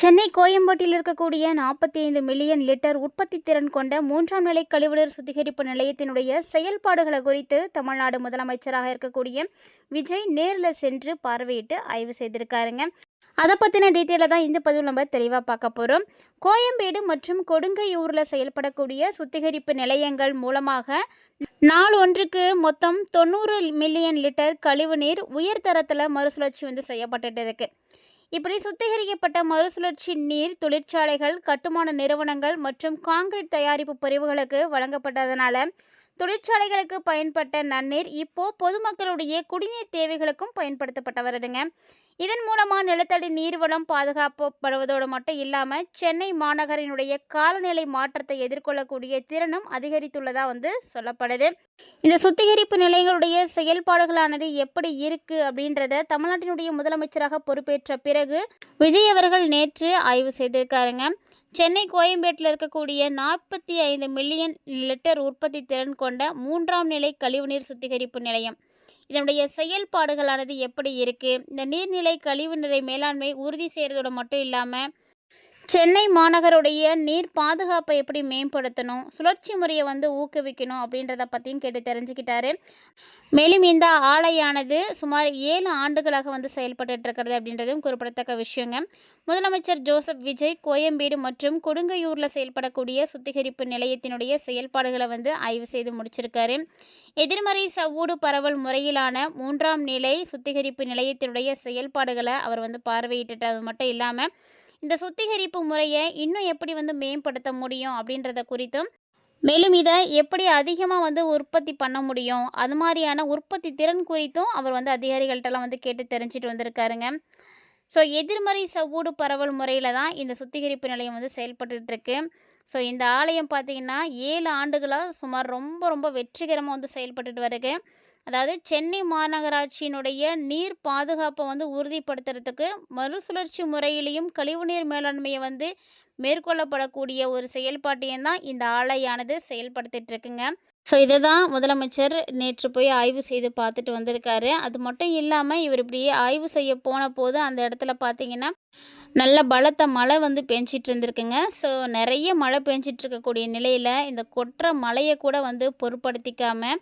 சென்னை கோயம்பேட்டில் இருக்கக்கூடிய 45 million litre உற்பத்தி திறன் கொண்ட 3ஆம் நிலை கழிவுநீர் சுத்திகரிப்பு நிலையத்தினுடைய செயல்பாடுகளை குறித்து தமிழ்நாடு முதலமைச்சராக இருக்கக்கூடிய விஜய் நேரில் சென்று பார்வையிட்டு ஆய்வு செய்திருக்காருங்க. அதை பற்றின டீட்டெயிலை தான் இந்த பதிவில் நம்ம தெளிவாக பார்க்க போகிறோம். கோயம்பேடு மற்றும் கொடுங்கையூரில் செயல்படக்கூடிய சுத்திகரிப்பு நிலையங்கள் மூலமாக நாள் ஒன்றுக்கு மொத்தம் 90 மில்லியன் லிட்டர் கழிவுநீர் உயர்தரத்தில் மறுசுழற்சி செய்யப்பட்டுட்டு இருக்கு. இப்படி சுத்திகரிக்கப்பட்ட மறுசுழற்சி நீர் தொழிற்சாலைகள், கட்டுமான நிறுவனங்கள் மற்றும் கான்கிரீட் தயாரிப்பு பிரிவுகளுக்கு வழங்கப்பட்டதனால தொழிற்சாலைகளுக்கு பயன்பட்ட நன்னீர் இப்போ பொதுமக்களுடைய குடிநீர் தேவைகளுக்கும் பயன்படுத்தப்பட்டு வருதுங்க. இதன் மூலமாக நிலத்தடி நீர்வளம் பாதுகாக்கப்படுவதோடு மட்டும் இல்லாமல் சென்னை மாநகரினுடைய காலநிலை மாற்றத்தை எதிர்கொள்ளக்கூடிய திறனும் அதிகரித்துள்ளதாக சொல்லப்படுது. இந்த சுத்திகரிப்பு நிலையங்களுடைய செயல்பாடுகளானது எப்படி இருக்கு அப்படின்றத தமிழ்நாட்டினுடைய முதலமைச்சராக பொறுப்பேற்ற பிறகு விஜய் அவர்கள் நேற்று ஆய்வு செய்திருக்காருங்க. சென்னை கோயம்பேட்டில் இருக்கக்கூடிய 45 மில்லியன் லிட்டர் உற்பத்தி திறன் கொண்ட 3ஆம் நிலை கழிவுநீர் சுத்திகரிப்பு நிலையம் இதனுடைய செயல்பாடுகளானது எப்படி இருக்குது, இந்த நீர்நிலை கழிவுநீரை மேலாண்மை உறுதி செய்கிறதோடு மட்டும் இல்லாமல் சென்னை மாநகருடைய நீர் பாதுகாப்பை எப்படி மேம்படுத்தணும், சுழற்சி முறையை ஊக்குவிக்கணும் அப்படின்றத பற்றியும் கேட்டு தெரிஞ்சுக்கிட்டாரு. மேலும் இந்த ஆலையானது சுமார் 7 ஆண்டுகளாக செயல்பட்டு இருக்கிறது அப்படின்றதும் குறிப்பிடத்தக்க விஷயங்க. முதலமைச்சர் ஜோசப் விஜய் கோயம்பேடு மற்றும் கொடுங்கையூரில் செயல்படக்கூடிய சுத்திகரிப்பு நிலையத்தினுடைய செயல்பாடுகளை ஆய்வு செய்து முடிச்சிருக்காரு. எதிர்மறை சவ்வூடு பரவல் முறையிலான 3ஆம் நிலை சுத்திகரிப்பு நிலையத்தினுடைய செயல்பாடுகளை அவர் பார்வையிட்டது மட்டும் இல்லாமல் இந்த சுத்திகரிப்பு முறையை இன்னும் எப்படி மேம்படுத்த முடியும் அப்படின்றத குறித்தும், மேலும் இதை எப்படி அதிகமாக உற்பத்தி பண்ண முடியும், அது மாதிரியான உற்பத்தி திறன் குறித்தும் அவர் அதிகாரிகள்கிட்டலாம் கேட்டு தெரிஞ்சுட்டு வந்திருக்காருங்க. ஸோ எதிர்மறை சவ்வூடு பரவல் முறையில் தான் இந்த சுத்திகரிப்பு நிலையம் செயல்பட்டுருக்கு. ஸோ இந்த ஆலயம் பார்த்திங்கன்னா 7 ஆண்டுகளாக சுமார் ரொம்ப வெற்றிகரமாக செயல்பட்டுட்டு வருது. அதாவது சென்னை மாநகராட்சியினுடைய நீர் பாதுகாப்பை உறுதிப்படுத்துறதுக்கு மறுசுழற்சி முறையிலையும் கழிவுநீர் மேலாண்மையை மேற்கொள்ளப்படக்கூடிய ஒரு செயல்பாட்டையும் தான் இந்த ஆலையானது செயல்படுத்திட்டு இருக்குங்க. ஸோ இதை தான் முதலமைச்சர் நேற்று போய் ஆய்வு செய்து பார்த்துட்டு வந்திருக்காரு. அது மட்டும் இல்லாமல் இவர் இப்படி ஆய்வு செய்ய போன போது அந்த இடத்துல பார்த்திங்கன்னா நல்ல பலத்த மழை பெஞ்சிட்டு இருந்திருக்குங்க. ஸோ நிறைய மழை பெஞ்சிட்டு இருக்கக்கூடிய நிலையில் இந்த கொற்ற மழையை கூட பொருட்படுத்திக்காமல்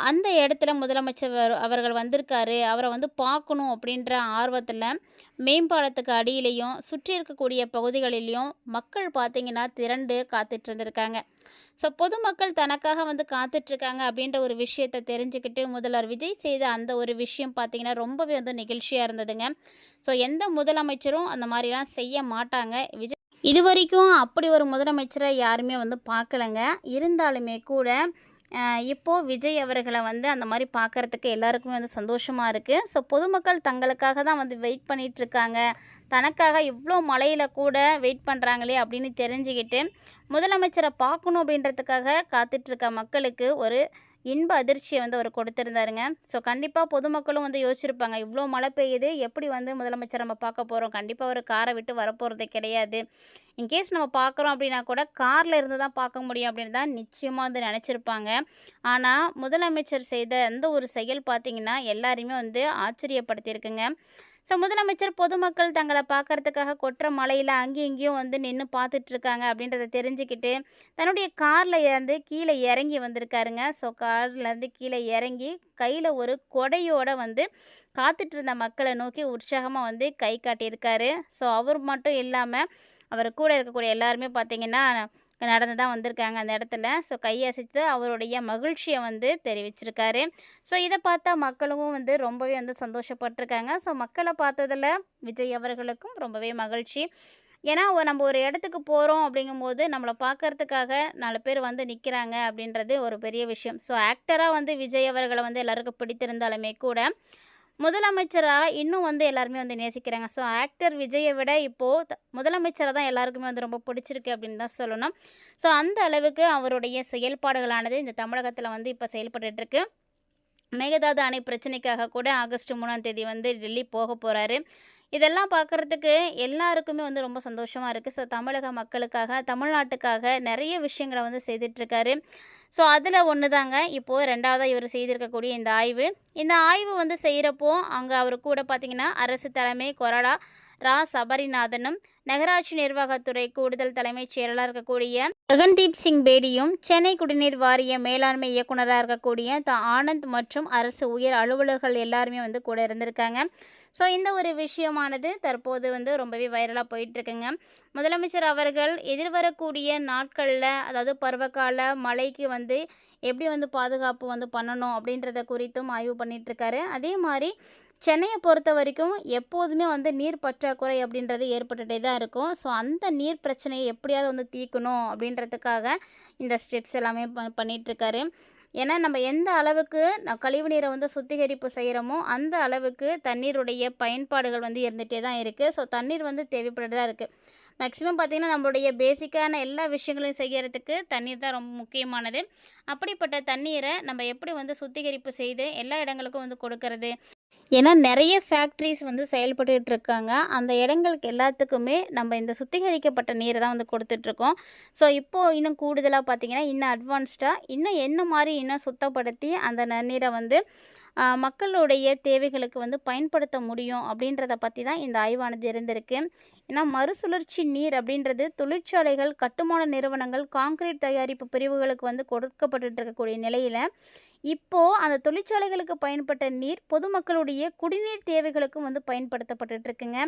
அந்த இடத்துல முதலமைச்சர் அவர்கள் வந்திருக்காரு. அவரை பார்க்கணும் அப்படின்ற ஆர்வத்தில் மேம்பாலத்துக்கு அடியிலையும் சுற்றி இருக்கக்கூடிய பகுதிகளிலையும் மக்கள் பார்த்திங்கன்னா திரண்டு காத்துட்டு இருந்திருக்காங்க. ஸோ பொதுமக்கள் தனக்காக காத்துட்ருக்காங்க அப்படின்ற ஒரு விஷயத்தை தெரிஞ்சுக்கிட்டு முதல்வர் விஜய் செய்த அந்த ஒரு விஷயம் பார்த்திங்கன்னா ரொம்பவே நெகிழ்ச்சியாக இருந்ததுங்க. ஸோ எந்த முதலமைச்சரும் அந்த மாதிரிலாம் செய்ய மாட்டாங்க. விஜய் இது வரைக்கும் அப்படி ஒரு முதலமைச்சரை யாருமே பார்க்கலங்க. இருந்தாலுமே கூட இப்போது விஜய் அவர்களை அந்த மாதிரி பார்க்குறதுக்கு எல்லாருக்குமே சந்தோஷமாக இருக்குது. ஸோ பொதுமக்கள் தங்களுக்காக தான் வெயிட் பண்ணிகிட்ருக்காங்க, தனக்காக இவ்வளோ மழையில் கூட வெயிட் பண்ணுறாங்களே அப்படின்னு தெரிஞ்சுக்கிட்டு முதலமைச்சரை பார்க்கணும் அப்படின்றதுக்காக காத்துட்ருக்க மக்களுக்கு ஒரு இன்ப அதிர்ச்சியை அவர் கொடுத்துருந்தாருங்க. ஸோ கண்டிப்பாக பொதுமக்களும் யோசிச்சிருப்பாங்க, இவ்வளோ மழை பெய்யுது, எப்படி முதலமைச்சர் நம்ம பார்க்க போகிறோம், கண்டிப்பாக ஒரு காரை விட்டு வரப்போகிறதே கிடையாது, இன்கேஸ் நம்ம பார்க்குறோம் அப்படின்னா கூட காரில் இருந்து தான் பார்க்க முடியும் அப்படின்னு தான் நிச்சயமாக நினச்சிருப்பாங்க. ஆனால் முதலமைச்சர் செய்த அந்த ஒரு செயல் பார்த்திங்கன்னா எல்லாரையுமே ஆச்சரியப்படுத்தியிருக்குங்க. ஸோ முதலமைச்சர் பொதுமக்கள் தங்களை பார்க்குறதுக்காக கொற்ற மலையில் அங்கேயும் இங்கேயும் நின்று பார்த்துட்ருக்காங்க அப்படின்றத தெரிஞ்சுக்கிட்டு தன்னுடைய காரில் கீழே இறங்கி வந்திருக்காருங்க. ஸோ கார்லேருந்து கீழே இறங்கி கையில் ஒரு கொடையோடு காத்துட்டு இருந்த மக்களை நோக்கி உற்சாகமாக கை காட்டியிருக்காரு. ஸோ அவர் மட்டும் இல்லாமல் அவர் கூட இருக்கக்கூடிய எல்லாருமே பார்த்திங்கன்னா நடந்து தான் வந்திருக்காங்க அந்த இடத்துல. ஸோ கையசைத்து அவருடைய மகிழ்ச்சியை தெரிவிச்சிருக்காரு. ஸோ இதை பார்த்தா மக்களும் ரொம்பவே சந்தோஷப்பட்டிருக்காங்க. ஸோ மக்களை பார்த்ததில் விஜய் அவர்களுக்கும் ரொம்பவே மகிழ்ச்சி. ஏன்னா நம்ம ஒரு இடத்துக்கு போகிறோம் அப்படிங்கும்போது நம்மளை பார்க்கறதுக்காக 4 பேர் நிற்கிறாங்க அப்படின்றது ஒரு பெரிய விஷயம். ஸோ ஆக்டராக விஜய் அவர்களை எல்லாருக்கும் பிடித்திருந்தாலுமே கூட முதலமைச்சராக இன்னும் எல்லாருமே நேசிக்கிறாங்க. ஸோ ஆக்டர் விஜயை விட இப்போது முதலமைச்சரை தான் எல்லாருக்குமே ரொம்ப பிடிச்சிருக்கு அப்படின்னு தான் சொல்லணும். ஸோ அந்த அளவுக்கு அவருடைய செயல்பாடுகளானது இந்த தமிழகத்தில் இப்போ செயல்பட்டுருக்கு. மேகதாது அணை பிரச்சனைக்காக கூட ஆகஸ்ட் 3ஆம் தேதி டெல்லி போக போகிறாரு. இதெல்லாம் பார்க்குறதுக்கு எல்லாருக்குமே ரொம்ப சந்தோஷமாக இருக்குது. ஸோ தமிழக மக்களுக்காக, தமிழ்நாட்டுக்காக நிறைய விஷயங்களை செய்துட்ருக்காரு. ஸோ அதில் ஒன்று தாங்க இப்போது 2வதாக இவர் செய்திருக்கக்கூடிய இந்த ஆய்வு செய்கிறப்போ அங்கே அவர் கூட பார்த்திங்கன்னா அரசு தலைமை கொறடா சபரிநாதனும், நகராட்சி நிர்வாகத்துறை கூடுதல் தலைமைச் செயலாளராக இருக்கக்கூடிய ககன்தீப் சிங் பேடியும், சென்னை குடிநீர் வாரிய மேலாண்மை இயக்குநராக இருக்கக்கூடிய ஆனந்த் மற்றும் அரசு உயர் அலுவலர்கள் எல்லாருமே வந்து கூட இருந்திருக்காங்க. ஸோ இந்த ஒரு விஷயமானது தற்போது வந்து ரொம்பவே வைரலாக போயிட்டுருக்குங்க. முதலமைச்சர் அவர்கள் எதிர்வரக்கூடிய நாட்களில், அதாவது பருவகால மழைக்கு வந்து எப்படி வந்து பாதுகாப்பு வந்து பண்ணணும் அப்படின்றத குறித்தும் ஆய்வு பண்ணிகிட்ருக்காரு. அதே மாதிரி சென்னையை பொறுத்த வரைக்கும் எப்போதுமே வந்து நீர் பற்றாக்குறை அப்படின்றது ஏற்பட்டுகிட்டே தான் இருக்கும். ஸோ அந்த நீர் பிரச்சனையை எப்படியாவது வந்து தீர்க்கணும் அப்படின்றதுக்காக இந்த ஸ்டெப்ஸ் எல்லாமே பண்ணிகிட்ருக்காரு. ஏன்னா நம்ம எந்த அளவுக்கு கழிவு நீரை வந்து சுத்திகரிப்பு செய்கிறோமோ அந்த அளவுக்கு தண்ணீருடைய பயன்பாடுகள் வந்து இருந்துகிட்டே தான் இருக்குது. ஸோ தண்ணீர் வந்து தேவைப்பட்டுதான் இருக்குது. மேக்ஸிமம் பார்த்திங்கன்னா நம்மளுடைய பேசிக்கான எல்லா விஷயங்களையும் செய்கிறதுக்கு தண்ணீர் தான் ரொம்ப முக்கியமானது. அப்படிப்பட்ட தண்ணீரை நம்ம எப்படி வந்து சுத்திகரிப்பு செய்து எல்லா இடங்களுக்கும் வந்து கொடுக்கறது? ஏன்னா நிறைய ஃபேக்ட்ரிஸ் வந்து செயல்பட்டுட்டு இருக்காங்க. அந்த இடங்களுக்கு எல்லாத்துக்குமே நம்ம இந்த சுத்திகரிக்கப்பட்ட நீரை தான் வந்து கொடுத்துட்ருக்கோம். ஸோ இப்போது இன்னும் கூடுதலாக பார்த்திங்கன்னா இன்னும் அட்வான்ஸ்டாக இன்னும் என்ன மாதிரி இன்னும் சுத்தப்படுத்தி அந்த நன்னீரை வந்து மக்களுடைய தேவைகளுக்கு வந்து பயன்படுத்த முடியும் அப்படின்றத பற்றி தான் இந்த ஆய்வானது இருந்திருக்கு. ஏன்னா மறுசுழற்சி நீர் அப்படின்றது தொழிற்சாலைகள், கட்டுமான நிறுவனங்கள், கான்கிரீட் தயாரிப்பு பிரிவுகளுக்கு வந்து கொடுக்கப்பட்டு இருக்கக்கூடிய நிலையில் இப்போது அந்த தொழிற்சாலைகளுக்கு பயன்பட்ட நீர் பொதுமக்களுடைய குடிநீர் தேவைகளுக்கும் வந்து பயன்படுத்தப்பட்டு இருக்குங்க.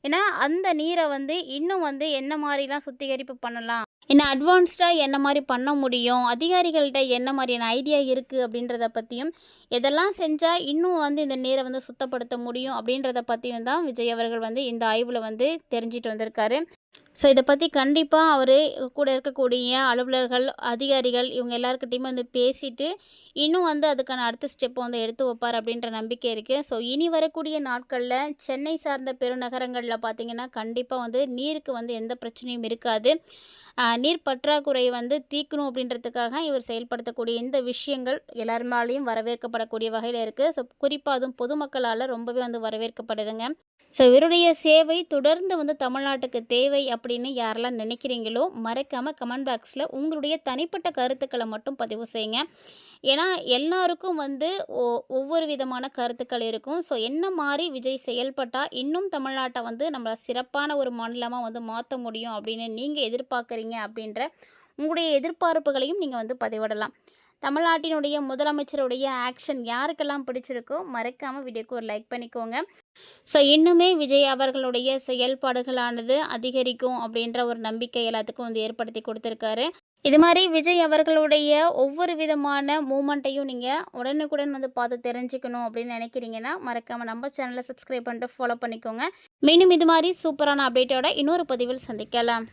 ஏன்னா அந்த நீரை வந்து இன்னும் வந்து என்ன மாதிரிலாம் சுத்திகரிப்பு பண்ணலாம், இன்னும் அட்வான்ஸ்டாக என்ன மாதிரி பண்ண முடியும், அதிகாரிகள்கிட்ட என்ன மாதிரியான ஐடியா இருக்குது அப்படின்றத பற்றியும், எதெல்லாம் செஞ்சால் இன்னும் வந்து இந்த நீரை வந்து சுத்தப்படுத்த முடியும் அப்படின்றத பற்றியும் தான் விஜய் அவர்கள் வந்து இந்த ஆய்வில் வந்து தெரிஞ்சிட்டு வந்திருக்காரு. ஸோ இதை பற்றி கண்டிப்பாக அவர் கூட இருக்கக்கூடிய அலுவலர்கள், அதிகாரிகள் இவங்க எல்லாருக்கிட்டையுமே வந்து பேசிட்டு இன்னும் வந்து அதுக்கான அடுத்த ஸ்டெப்பை வந்து எடுத்து வைப்பார் அப்படின்ற நம்பிக்கை இருக்குது. ஸோ இனி வரக்கூடிய நாட்களில் சென்னை சார்ந்த பெருநகரங்களில் பார்த்திங்கன்னா கண்டிப்பாக வந்து நீருக்கு வந்து எந்த பிரச்சனையும் இருக்காது. நீர் பற்றாக்குறை வந்து தீர்க்கணும் அப்படின்றதுக்காக இவர் செயல்படுத்தக்கூடிய இந்த விஷயங்கள் எல்லாருமாலையும் வரவேற்கப்படக்கூடிய வகையில் இருக்குது. ஸோ குறிப்பாக அதுவும் பொதுமக்களால் ரொம்பவே வந்து வரவேற்கப்படுதுங்க. ஸோ இவருடைய சேவை தொடர்ந்து வந்து தமிழ்நாட்டுக்கு தேவை அப்படின்னு யாரெல்லாம் நினைக்கிறீங்களோ மறக்காமல் கமெண்ட் பாக்ஸில் உங்களுடைய தனிப்பட்ட கருத்துக்களை மட்டும் பதிவு செய்யுங்க. ஏன்னா எல்லாருக்கும் வந்து ஒவ்வொரு விதமான கருத்துக்கள் இருக்கும். ஸோ என்ன மாதிரி விஜய் செயல்பட்டால் இன்னும் தமிழ்நாட்டை வந்து நம்ம சிறப்பான ஒரு மாநிலமாக வந்து மாற்ற முடியும் அப்படின்னு நீங்கள் எதிர்பார்க்குறீங்க அப்படின்ற உங்களுடைய எதிர்பார்ப்புகளையும் நீங்கள் வந்து பதிவிடலாம். தமிழ்நாட்டினுடைய முதலமைச்சருடைய ஆக்ஷன் யாருக்கெல்லாம் பிடிச்சிருக்கோ மறக்காமல் வீடியோக்கு ஒரு லைக் பண்ணிக்கோங்க. ஸோ இன்னுமே விஜய் அவர்களுடைய செயல்பாடுகளானது அதிகரிக்கும் அப்படின்ற ஒரு நம்பிக்கை எல்லாத்துக்கும் வந்து ஏற்படுத்தி கொடுத்துருக்காரு. இது மாதிரி விஜய் அவர்களுடைய ஒவ்வொரு விதமான மூமெண்ட்டையும் நீங்கள் உடனுக்குடன் வந்து பார்த்து தெரிஞ்சுக்கணும் அப்படின்னு நினைக்கிறீங்கன்னா மறக்காமல் நம்ம சேனலை சப்ஸ்கிரைப் பண்ணிட்டு ஃபாலோ பண்ணிக்கோங்க. மீண்டும் இது மாதிரி சூப்பரான அப்டேட்டோட இன்னொரு பதிவில் சந்திக்கலாம்.